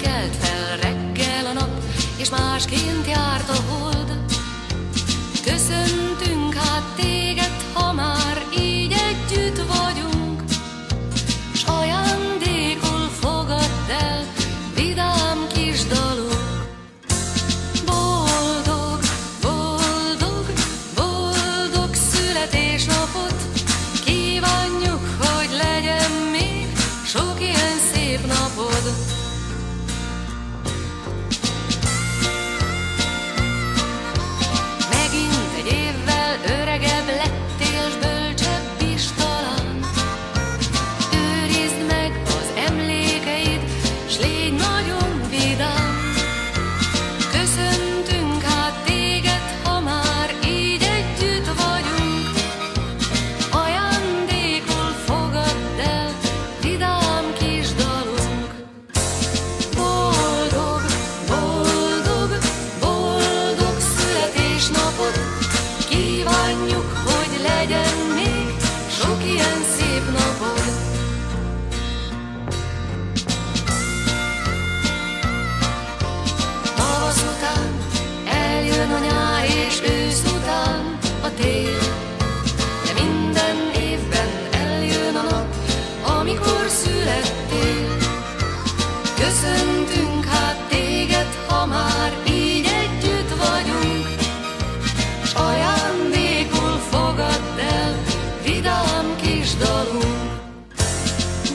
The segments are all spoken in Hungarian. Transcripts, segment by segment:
kelt fel reggel a nap, és másként járt a hold. Köszöntünk hát téged, ha már így együtt vagyunk, s ajándékul fogadd el vidám kis dalunk. Boldog, boldog, boldog születésnapot kívánjuk, hogy legyen még sok ilyen szép napod. Megint egy évvel öregebb lettél, s bölcsebb is talán. Őrizd meg az emlékeid, s légy nagyon vidám. Köszöntünk hát téged, ha már így együtt vagyunk, ajándékul fogadd el vidám kis dalunk. Boldog, boldog, boldog születésnapot kívánjuk, hogy legyen még sok ilyen szép napod. Tavasz után eljön a nyár, és ősz után a tél, de minden évben eljön a nap, amikor születtél. Köszöntünk hát téged, ha már így együtt vagyunk, s ajándékul fogadd el vidám kis dalunk.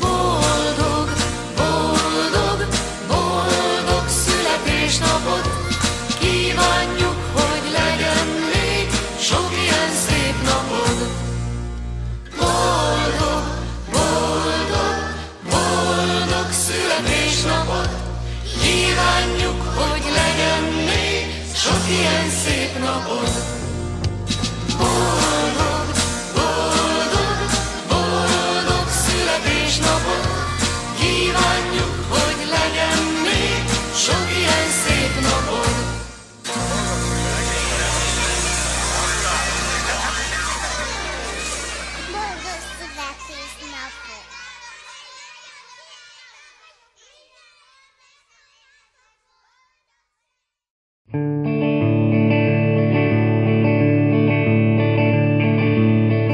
Boldog, boldog, boldog születésnapot kívánjuk, hogy legyen még sok ilyen szép napod. Boldog, boldog, boldog születésnapot kívánjuk, hogy legyen még sok ilyen szép napod. Boldog, boldog, boldog születésnapot kívánjuk, hogy legyen még sok ilyen szép napod. Boldog születésnapot!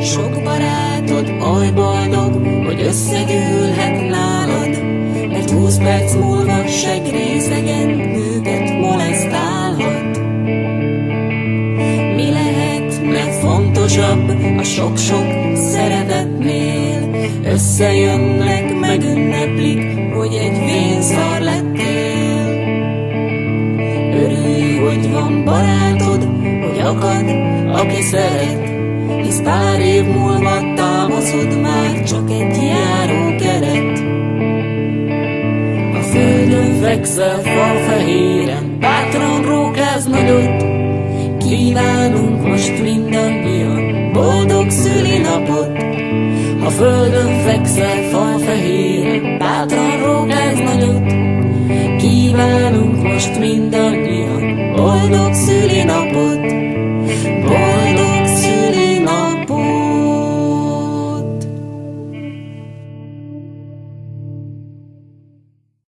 Sok barátod oly boldog, hogy összegyűlhet nálad, mert 20 perc múlva segrészegen őket molesztálhat. Mi lehetne fontosabb a sok-sok szeretetnél? Összejönnek, megünneplik, hogy egy vénszar lettél. Örülj, hogy van barátod, hogy akad, aki szeret, hisz pár év múlva távozod, már csak egy járókeret. A földön fekszel falfehéren, bátran rókáz nagyot, kívánunk most mindannyian boldog szülinapot. A földön fekszel falfehéren, bátran rókáz nagyot, kívánunk most mindannyian